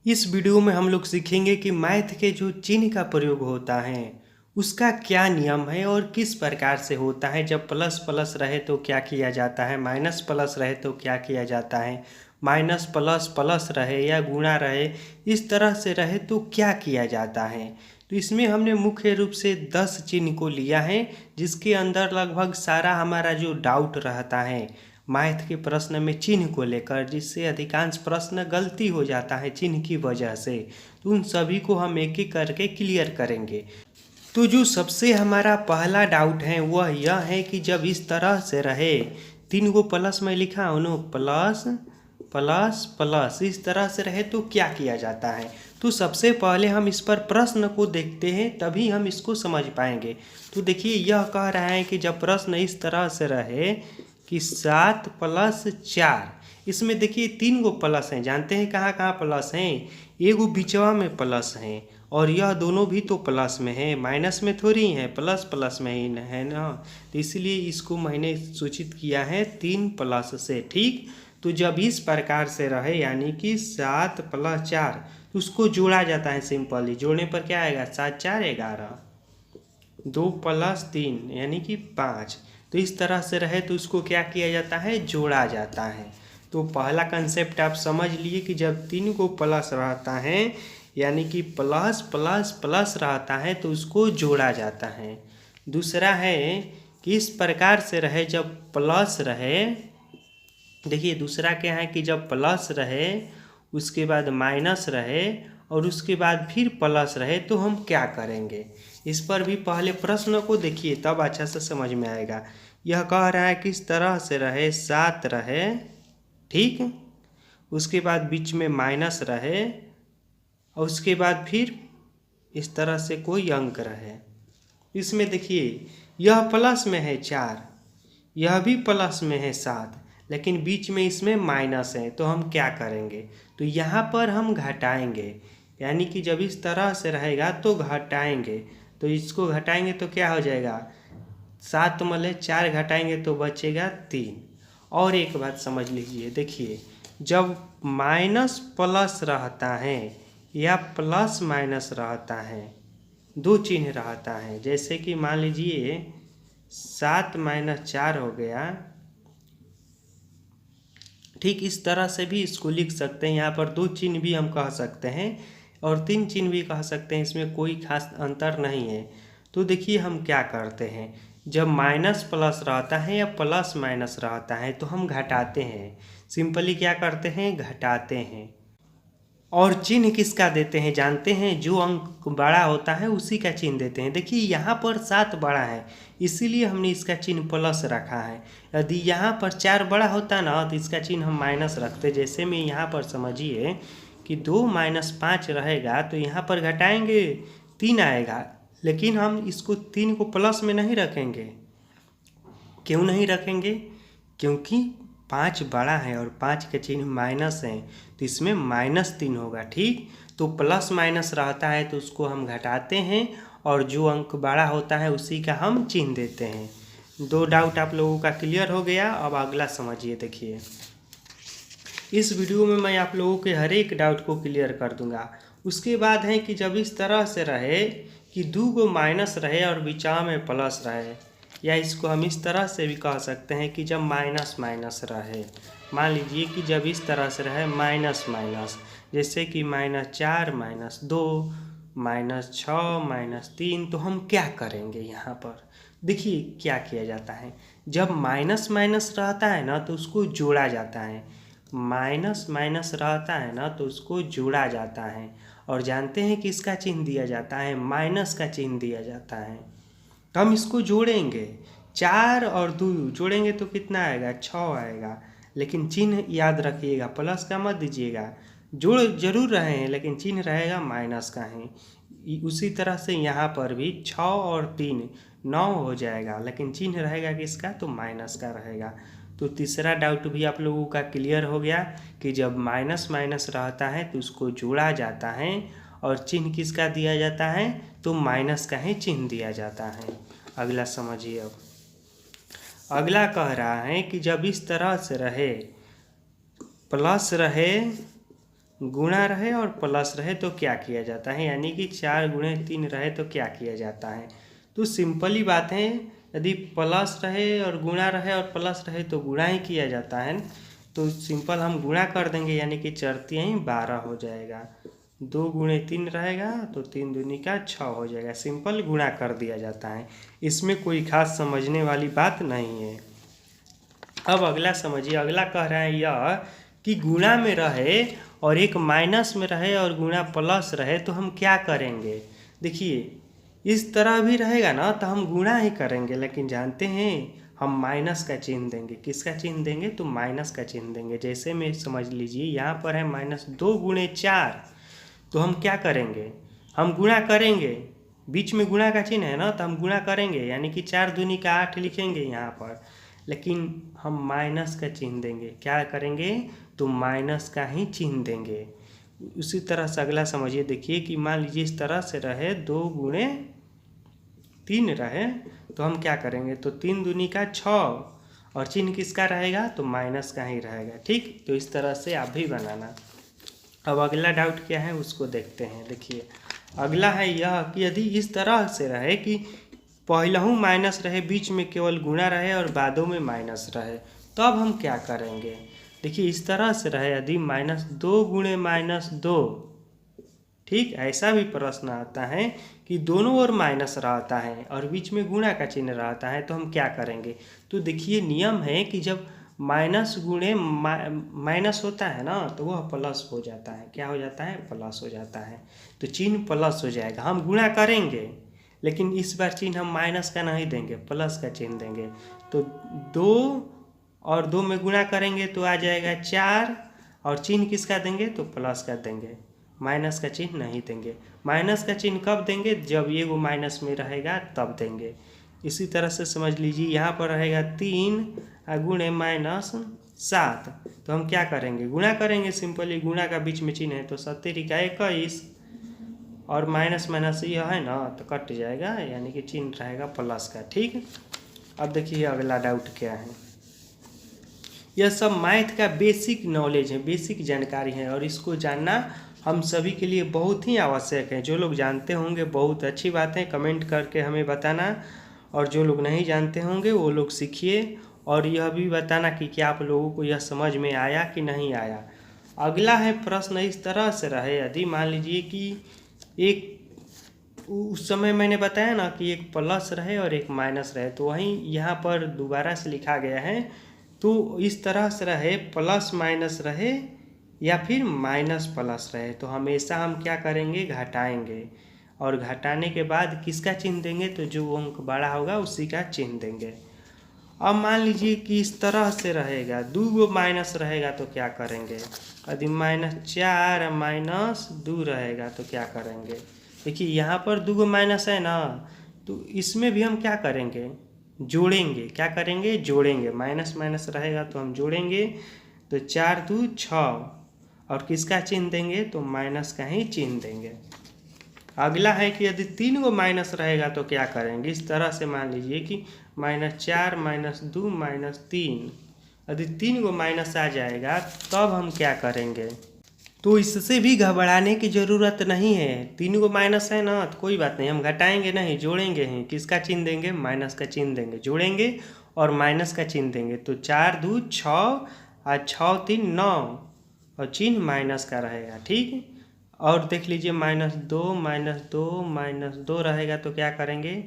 इस वीडियो में हम लोग सीखेंगे कि मैथ के जो चिन्ह का प्रयोग होता है उसका क्या नियम है और किस प्रकार से होता है। जब प्लस प्लस रहे तो क्या किया जाता है, माइनस प्लस रहे तो क्या किया जाता है, माइनस प्लस प्लस रहे या गुणा रहे, इस तरह से रहे तो क्या किया जाता है। तो इसमें हमने मुख्य रूप से 10 चिन्ह को लिया है, जिसके अंदर लगभग सारा हमारा जो डाउट रहता है मैथ के प्रश्न में चिन्ह को लेकर, जिससे अधिकांश प्रश्न गलती हो जाता है चिन्ह की वजह से। तो उन सभी को हम एक एक करके क्लियर करेंगे। तो जो सबसे हमारा पहला डाउट है वह यह है कि जब इस तरह से रहे, 3 को प्लस में लिखा हूँ नो, प्लस प्लस प्लस, इस तरह से रहे तो क्या किया जाता है। तो सबसे पहले हम इस पर प्रश्न को देखते हैं, तभी हम इसको समझ पाएंगे। तो देखिए यह कह रहा है कि जब प्रश्न इस तरह से रहे कि 7 + 4, इसमें देखिए 3 गो प्लस हैं, जानते हैं कहाँ कहाँ प्लस हैं, एगो बीचवा में प्लस हैं और यह दोनों भी तो प्लस में है, माइनस में थोड़ी है, प्लस प्लस में ही है ना। तो इसलिए इसको मैंने सूचित किया है 3 प्लस से। ठीक, तो जब इस प्रकार से रहे यानी कि 7 + 4, तो उसको जोड़ा जाता है सिंपली। जोड़ने पर क्या आएगा, 7 × 4 = 11, 2 + 3 यानी कि 5। तो इस तरह से रहे तो उसको क्या किया जाता है, जोड़ा जाता है। तो पहला कंसेप्ट आप समझ लिए कि जब 3 को प्लस रहता है यानी कि प्लस प्लस प्लस रहता है तो उसको जोड़ा जाता है। दूसरा है कि इस प्रकार से रहे जब प्लस रहे, देखिए दूसरा क्या है कि जब प्लस रहे उसके बाद माइनस रहे और उसके बाद फिर प्लस रहे तो हम क्या करेंगे। इस पर भी पहले प्रश्न को देखिए तब अच्छा से समझ में आएगा। यह कह रहा है कि इस तरह से रहे, 7 रहे, ठीक, उसके बाद बीच में माइनस रहे और उसके बाद फिर इस तरह से कोई अंक रहे। इसमें देखिए यह प्लस में है 4, यह भी प्लस में है 7, लेकिन बीच में इसमें माइनस है, तो हम क्या करेंगे, तो यहाँ पर हम घटाएंगे। यानी कि जब इस तरह से रहेगा तो घटाएंगे, तो इसको घटाएंगे तो क्या हो जाएगा, 7 में 4 घटाएंगे तो बचेगा 3। और एक बात समझ लीजिए, देखिए जब माइनस प्लस रहता है या प्लस माइनस रहता है, दो चिन्ह रहता है, जैसे कि मान लीजिए 7 - 4 हो गया, ठीक इस तरह से भी इसको लिख सकते हैं। यहाँ पर 2 चिन्ह भी हम कह सकते हैं और 3 चिन्ह भी कह सकते हैं, इसमें कोई खास अंतर नहीं है। तो देखिए हम क्या करते हैं, जब माइनस प्लस रहता है या प्लस माइनस रहता है तो हम घटाते हैं, सिंपली क्या करते हैं, घटाते हैं। और चिन्ह किसका देते हैं जानते हैं, जो अंक बड़ा होता है उसी का चिन्ह देते हैं। देखिए यहाँ पर 7 बड़ा है इसीलिए हमने इसका चिन्ह प्लस रखा है। यदि यहाँ पर 4 बड़ा होता ना तो इसका चिन्ह हम माइनस रखते। जैसे में यहाँ पर समझिए कि 2 - 5 रहेगा तो यहाँ पर घटाएंगे 3 आएगा, लेकिन हम इसको 3 को प्लस में नहीं रखेंगे। क्यों नहीं रखेंगे, क्योंकि 5 बड़ा है और 5 के चिन्ह माइनस हैं, तो इसमें -3 होगा। ठीक, तो प्लस माइनस रहता है तो उसको हम घटाते हैं और जो अंक बड़ा होता है उसी का हम चिन्ह देते हैं। 2 डाउट आप लोगों का क्लियर हो गया। अब अगला समझिए। देखिए इस वीडियो में मैं आप लोगों के हर एक डाउट को क्लियर कर दूंगा। उसके बाद है कि जब इस तरह से रहे कि 2 गो माइनस रहे और बीचा में प्लस रहे, या इसको हम इस तरह से भी कह सकते हैं कि जब माइनस माइनस रहे, मान लीजिए कि जब इस तरह से रहे माइनस माइनस, जैसे कि -4 -2 -6 -3, तो हम क्या करेंगे। यहाँ पर देखिए क्या किया जाता है, जब माइनस माइनस रहता है ना तो उसको जोड़ा जाता है, माइनस माइनस रहता है ना तो उसको जोड़ा जाता है। और जानते हैं कि इसका चिन्ह दिया जाता है, माइनस का चिन्ह दिया जाता है। तो हम इसको जोड़ेंगे, 4 और 2 जोड़ेंगे तो कितना आएगा, 6 आएगा। लेकिन चिन्ह याद रखिएगा, प्लस का मत दीजिएगा। जोड़ जरूर रहे हैं लेकिन चिन्ह रहेगा माइनस का ही। उसी तरह से यहाँ पर भी 6 और 3 9 हो जाएगा, लेकिन चिन्ह रहेगा किसका, तो माइनस का रहेगा। तो तीसरा डाउट भी आप लोगों का क्लियर हो गया कि जब माइनस माइनस रहता है तो उसको जोड़ा जाता है और चिन्ह किसका दिया जाता है, तो माइनस का ही चिन्ह दिया जाता है। अगला समझिए। अब अगला कह रहा है कि जब इस तरह से रहे, प्लस रहे गुणा रहे और प्लस रहे तो क्या किया जाता है, यानी कि 4 गुणे 3 रहे तो क्या किया जाता है। तो सिंपल ही बात है, यदि प्लस रहे और गुणा रहे और प्लस रहे तो गुणा ही किया जाता है। तो सिंपल हम गुणा कर देंगे, यानी कि 4 ही 12 हो जाएगा। 2 गुणे 3 रहेगा तो 3 दूनी का 6 हो जाएगा। सिंपल गुणा कर दिया जाता है, इसमें कोई खास समझने वाली बात नहीं है। अब अगला समझिए, अगला कह रहा है यह कि गुणा में रहे और एक माइनस में रहे और गुणा प्लस रहे तो हम क्या करेंगे। देखिए इस तरह भी रहेगा ना तो हम गुणा ही करेंगे, लेकिन जानते हैं हम माइनस का चिन्ह देंगे। किसका चिन्ह देंगे, तो माइनस का चिन्ह देंगे। जैसे में समझ लीजिए यहाँ पर है -2 गुणे 4, तो हम क्या करेंगे, हम गुणा करेंगे। बीच में गुणा का चिन्ह है ना तो हम गुणा करेंगे, यानी कि 4 दूनी का 8 लिखेंगे यहाँ पर, लेकिन हम माइनस का चिन्ह देंगे। क्या करेंगे, तो माइनस का ही चिन्ह देंगे। उसी तरह से अगला समझिए, देखिए कि मान लीजिए इस तरह से रहे 2 गुणे 3 रहे तो हम क्या करेंगे, तो 3 दूनी का 6 और चिन्ह किसका रहेगा, तो माइनस का ही रहेगा। ठीक, तो इस तरह से आप भी बनाना। अब अगला डाउट क्या है उसको देखते हैं। देखिए अगला है यह कि यदि इस तरह से रहे कि पहलहू माइनस रहे, बीच में केवल गुणा रहे और बादों में माइनस रहे, तब हम क्या करेंगे। देखिए इस तरह से रहे, यदि -2 गुणे -2, ठीक, ऐसा भी प्रश्न आता है कि दोनों ओर माइनस रहता है और बीच में गुणा का चिन्ह रहता है, तो हम क्या करेंगे। तो देखिए नियम है कि जब माइनस गुणे माइनस होता है ना तो वह प्लस हो जाता है। क्या हो जाता है, प्लस हो जाता है। तो चिन्ह प्लस हो जाएगा। हम गुणा करेंगे लेकिन इस बार चिन्ह हम माइनस का नहीं देंगे, प्लस का चिन्ह देंगे। तो 2 और 2 में गुणा करेंगे तो आ जाएगा 4 और चिन्ह किसका देंगे, तो प्लस का देंगे, माइनस का चिन्ह नहीं देंगे। माइनस का चिन्ह कब देंगे, जब ये वो माइनस में रहेगा तब देंगे। इसी तरह से समझ लीजिए यहाँ पर रहेगा 3 गुणे -7, तो हम क्या करेंगे, गुणा करेंगे। सिंपली गुणा का बीच में चिन्ह है तो 7 का 21 और माइनस माइनस यह है ना तो कट जाएगा, यानी कि चिन्ह रहेगा प्लस का। ठीक, अब देखिए अगला डाउट क्या है। यह सब मैथ का बेसिक नॉलेज है, बेसिक जानकारी है और इसको जानना हम सभी के लिए बहुत ही आवश्यक है। जो लोग जानते होंगे बहुत अच्छी बात है, कमेंट करके हमें बताना, और जो लोग नहीं जानते होंगे वो लोग सीखिए और यह भी बताना कि क्या आप लोगों को यह समझ में आया कि नहीं आया। अगला है प्रश्न इस तरह से रहे, यदि मान लीजिए कि एक उस समय मैंने बताया ना कि एक प्लस रहे और एक माइनस रहे, तो वहीं यहाँ पर दोबारा से लिखा गया है। तो इस तरह से रहे, प्लस माइनस रहे या फिर माइनस प्लस रहे, तो हमेशा हम क्या करेंगे, घटाएंगे और घटाने के बाद किसका चिन्ह देंगे, तो जो अंक बड़ा होगा उसी का चिन्ह देंगे। अब मान लीजिए कि इस तरह से रहेगा, 2 गो माइनस रहेगा तो क्या करेंगे, यदि -4 -2 रहेगा तो क्या करेंगे। देखिए यहाँ पर 2 गो माइनस है ना, तो इसमें भी हम क्या करेंगे, जोड़ेंगे। क्या करेंगे, जोड़ेंगे। माइनस माइनस रहेगा तो हम जोड़ेंगे, तो 4 2 6 और किसका चिन्ह देंगे, तो माइनस का ही चिन्ह देंगे। अगला है कि यदि 3 गो माइनस रहेगा तो क्या करेंगे। इस तरह से मान लीजिए कि -4 -2 -3, यदि 3 गो माइनस आ जाएगा तब हम क्या करेंगे। तो इससे भी घबराने की ज़रूरत नहीं है। 3 गो माइनस है ना तो कोई बात नहीं, हम घटाएंगे नहीं, जोड़ेंगे ही। किसका चिन्ह देंगे, माइनस का चिन्ह देंगे, जोड़ेंगे और माइनस का चिन्ह देंगे। तो 4 2 6 और 6 3 9 और चिन्ह माइनस का रहेगा। ठीक, और देख लीजिए -2 रहेगा तो क्या करेंगे,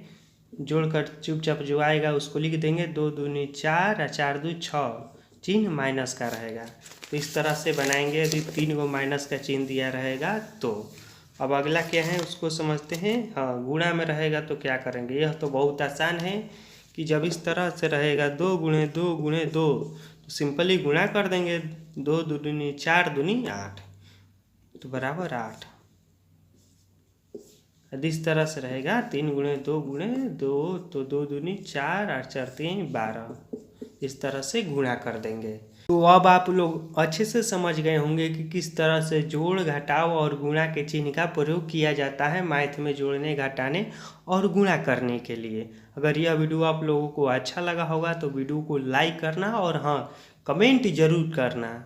जोड़कर चुपचाप जो आएगा उसको लिख देंगे। 2 दूनी 4 और 4 2 6, चिन्ह माइनस का रहेगा। तो इस तरह से बनाएंगे यदि 3 गो माइनस का चिन्ह दिया रहेगा तो। अब अगला क्या है उसको समझते हैं। हाँ, गुणा में रहेगा तो क्या करेंगे। यह तो बहुत आसान है कि जब इस तरह से रहेगा 2 गुणे 2 गुणे 2, तो सिंपली गुणा कर देंगे। 2 दूनी 4 दूनी 8 तो बराबर 8। यदि इस तरह से रहेगा 3 गुणे 2 गुणे 2, तो 2 दूनी 4 और 4 3 12, इस तरह से गुणा कर देंगे। तो अब आप लोग अच्छे से समझ गए होंगे कि किस तरह से जोड़ घटाव और गुणा के चिन्ह का प्रयोग किया जाता है मैथ में, जोड़ने घटाने और गुणा करने के लिए। अगर यह वीडियो आप लोगों को अच्छा लगा होगा तो वीडियो को लाइक करना और हाँ, कमेंट जरूर करना।